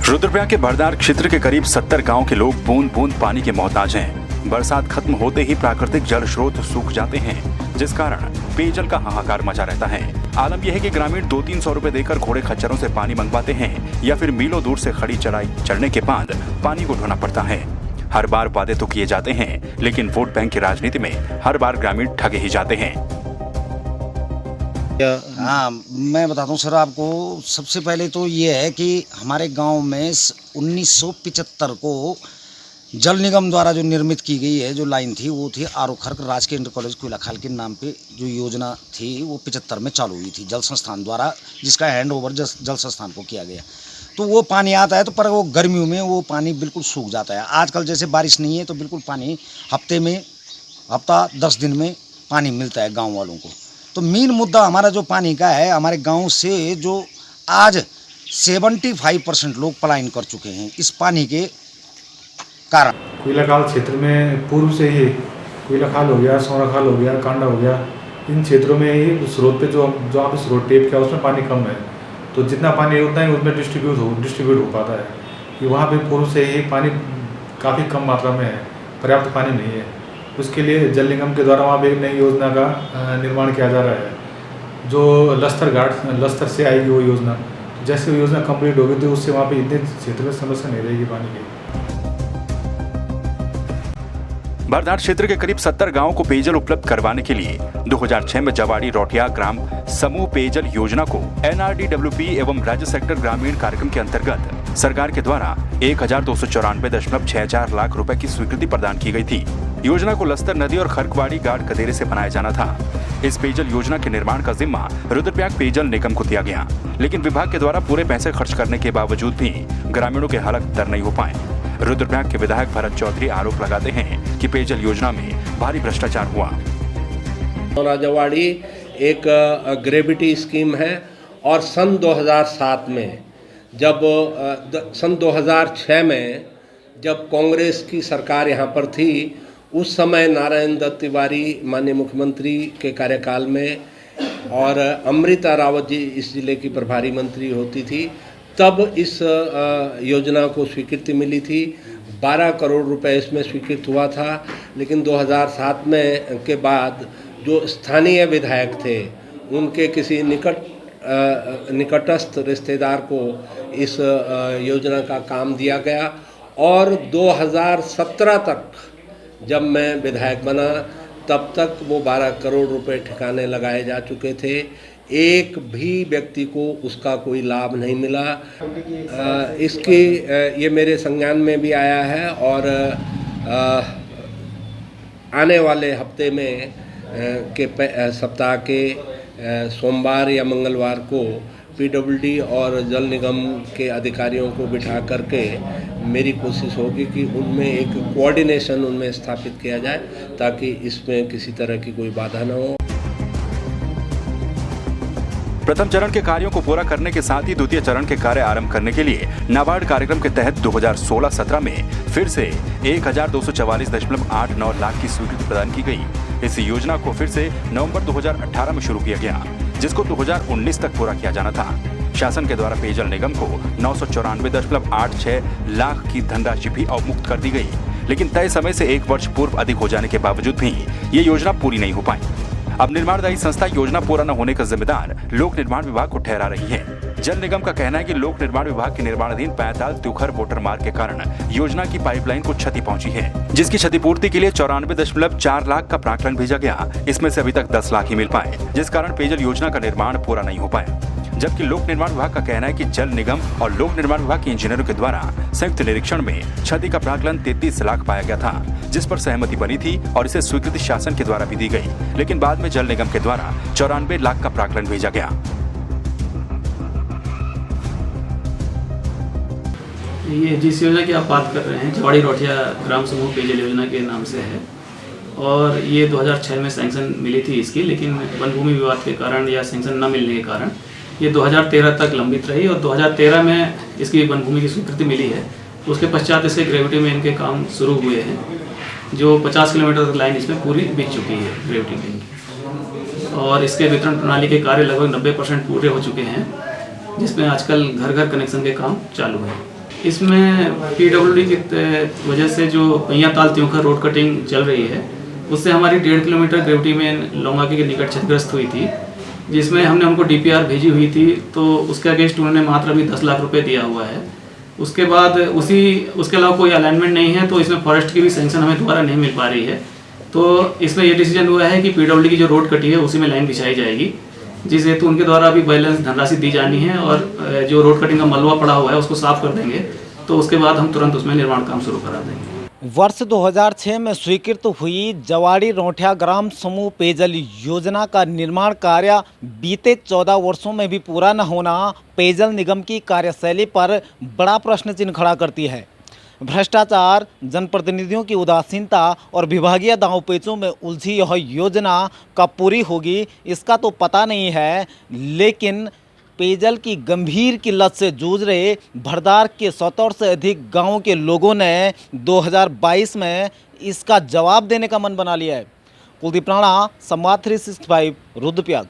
रुद्रप्रयाग के भरदार क्षेत्र के करीब 70 गांव के लोग बूंद बूंद पानी के मोहताज हैं। बरसात खत्म होते ही प्राकृतिक जल स्रोत सूख जाते हैं, जिस कारण पेयजल का हाहाकार मचा रहता है। आलम यह है कि ग्रामीण 200-300 रुपए देकर घोड़े खच्चरों से पानी मंगवाते हैं या फिर मीलों दूर से खड़ी चढ़ाई चढ़ने के बाद पानी को ढोना पड़ता है। हर बार वादे तो किए जाते हैं, लेकिन वोट बैंक की राजनीति में हर बार ग्रामीण ठगे ही जाते हैं। हाँ, मैं बताता हूँ सर आपको। सबसे पहले तो ये है कि हमारे गांव में 1975 को जल निगम द्वारा जो निर्मित की गई है जो लाइन थी वो थी आर ओ खर्क राजकीय इंटर कॉलेज कोयलाखाल के नाम पे जो योजना थी वो 75 में चालू हुई थी जल संस्थान द्वारा, जिसका हैंड ओवर जल संस्थान को किया गया। तो वो पानी आता है तो पर वो गर्मियों में वो पानी बिल्कुल सूख जाता है। आजकल जैसे बारिश नहीं है तो बिल्कुल पानी हफ्ता 10 दिन में पानी मिलता है गाँव वालों को। तो मेन मुद्दा हमारा जो पानी का है, हमारे गांव से जो आज 75% लोग पलायन कर चुके हैं इस पानी के कारण। कोयलाखाल क्षेत्र में पूर्व से ही कोयलाखाल हो गया, सोनाखाल हो गया, कांडा हो गया, इन क्षेत्रों में ही स्रोत पे जो आप स्रोत टेप किया उसमें पानी कम है, तो जितना पानी उतना ही उसमें डिस्ट्रीब्यूट हो पाता है कि वहाँ पे पूर्व से ही पानी काफ़ी कम मात्रा में है, पर्याप्त पानी नहीं है। उसके लिए जल निगम के द्वारा वहाँ पे एक नई योजना का निर्माण किया जा रहा है, जो लस्तर से आएगी वो योजना। जैसे वो योजना कंप्लीट होगी तो उससे वहाँ पे इतने क्षेत्र में समस्या नहीं रहेगी पानी की। भरदार क्षेत्र के करीब 70 गांवों को पेयजल उपलब्ध करवाने के लिए 2006 में जवाड़ी रोटिया ग्राम समूह पेयजल योजना को NRDWP एवं राज्य सेक्टर ग्रामीण कार्यक्रम के अंतर्गत सरकार के द्वारा 1294.64 लाख रुपए की स्वीकृति प्रदान की गई थी। योजना को लस्तर नदी और खरकवाड़ी गाड़ कदेरे से बनाया जाना था। इस पेयजल योजना के निर्माण का जिम्मा रुद्रप्रयाग पेयजल निगम को दिया गया, लेकिन विभाग के द्वारा पूरे पैसे खर्च करने के बावजूद भी ग्रामीणों के हालात तर नहीं हो पाए। रुद्रप्रयाग के विधायक भरत चौधरी आरोप लगाते हैं कि पेयजल योजना में भारी भ्रष्टाचार हुआ। जवाड़ी एक ग्रेविटी स्कीम है और सन 2007 में सन 2006 में जब कांग्रेस की सरकार यहाँ पर थी, उस समय नारायण दत्त तिवारी माननीय मुख्यमंत्री के कार्यकाल में और अमृता रावत जी इस जिले की प्रभारी मंत्री होती थी, तब इस योजना को स्वीकृति मिली थी। 12 करोड़ रुपए इसमें स्वीकृत हुआ था, लेकिन 2007 में के बाद जो स्थानीय विधायक थे उनके किसी निकटस्थ रिश्तेदार को इस योजना का काम दिया गया और 2017 तक जब मैं विधायक बना तब तक वो 12 करोड़ रुपए ठिकाने लगाए जा चुके थे। एक भी व्यक्ति को उसका कोई लाभ नहीं मिला। इसकी ये मेरे संज्ञान में भी आया है और आने वाले हफ्ते में सप्ताह के सोमवार या मंगलवार को PWD और जल निगम के अधिकारियों को बिठा करके मेरी कोशिश होगी कि उनमें एक कोऑर्डिनेशन उनमें स्थापित किया जाए ताकि इसमें किसी तरह की कोई बाधा न हो। प्रथम चरण के कार्यों को पूरा करने के साथ ही द्वितीय चरण के कार्य आरंभ करने के लिए नाबार्ड कार्यक्रम के तहत 2016-17 में फिर से 1244.89 लाख की स्वीकृति प्रदान की गई। इस योजना को फिर से नवंबर 2018 में शुरू किया गया, जिसको 2019 तक पूरा किया जाना था। शासन के द्वारा पेयजल निगम को 994.86 लाख की धनराशि भी अवमुक्त कर दी गई, लेकिन तय समय से 1 वर्ष पूर्व अधिक हो जाने के बावजूद भी ये योजना पूरी नहीं हो पाई। अब निर्माणदायी संस्था योजना पूरा न होने का जिम्मेदार लोक निर्माण विभाग को ठहरा रही है। जल निगम का कहना है कि लोक निर्माण विभाग के निर्माणाधीन पैताल त्यूखर मोटर मार्ग के कारण योजना की पाइपलाइन को क्षति पहुंची है, जिसकी क्षतिपूर्ति के लिए 94.4 लाख का प्राक्कलन भेजा गया। इसमें से अभी तक 10 लाख ही मिल पाए, जिस कारण पेयजल योजना का निर्माण पूरा नहीं हो पाया। जबकि लोक निर्माण विभाग का कहना है कि जल निगम और लोक निर्माण विभाग के इंजीनियरों के द्वारा संयुक्त निरीक्षण में क्षति का प्राक्कलन 33 लाख पाया गया था, जिस पर सहमति बनी थी और इसे स्वीकृति शासन के द्वारा भी दी गई, लेकिन बाद में जल निगम के द्वारा 94 लाख का प्राक्कलन भेजा गया। ये जिस योजना की आप बात कर रहे हैं जवाड़ी रोटिया ग्राम समूह पेयजल योजना के नाम से है और ये 2006 में सैंक्शन मिली थी इसकी, लेकिन वन भूमि विवाद के कारण या सैंक्शन न मिलने के कारण ये 2013 तक लंबित रही और 2013 में इसकी वन भूमि की स्वीकृति मिली है। उसके पश्चात इसके ग्रेविटी में इनके काम शुरू हुए हैं, जो 50 किलोमीटर तक लाइन इसमें पूरी बिक चुकी है ग्रेविटी में, और इसके वितरण प्रणाली के कार्य लगभग 90% पूरे हो चुके हैं, जिसमें आजकल घर घर कनेक्शन के काम चालू है। इसमें पीडब्ल्यूडी की वजह से जो पहिया ताल त्योंखर रोड कटिंग चल रही है, उससे हमारी 1.5 किलोमीटर ग्रेविटी में लोंगाके के निकट क्षतिग्रस्त हुई थी, जिसमें हमने उनको डीपीआर भेजी हुई थी। तो उसके अगेंस्ट उन्होंने मात्र अभी 10 लाख रुपए दिया हुआ है। उसके बाद उसके अलावा कोई अलाइनमेंट नहीं है, तो इसमें फॉरेस्ट की भी सेंक्शन हमें दोबारा नहीं मिल पा रही है। तो इसमें ये डिसीजन हुआ है कि पीडब्ल्यूडी की जो रोड कटी है उसी में लाइन बिछाई जाएगी, जिस हेतु उनके द्वारा अभी बैलेंस धनराशि दी जानी है और जो रोड कटिंग का मलबा पड़ा हुआ है उसको साफ कर देंगे। तो उसके बाद हम तुरंत उसमें निर्माण काम शुरू करा देंगे। वर्ष 2006 में स्वीकृत हुई जवाड़ी रोठिया ग्राम समूह पेयजल योजना का निर्माण कार्य बीते 14 वर्षों में भी पूरा न होना पेयजल निगम की कार्यशैली पर बड़ा प्रश्न चिन्ह खड़ा करती है। भ्रष्टाचार, जनप्रतिनिधियों की उदासीनता और विभागीय दांवपेचों में उलझी यह योजना कब पूरी होगी इसका तो पता नहीं है, लेकिन पेयजल की गंभीर किल्लत से जूझ रहे भरदार के 70 से अधिक गांवों के लोगों ने 2022 में इसका जवाब देने का मन बना लिया है। कुलदीप राणा, संवाद 365, रुद्रप्रयाग।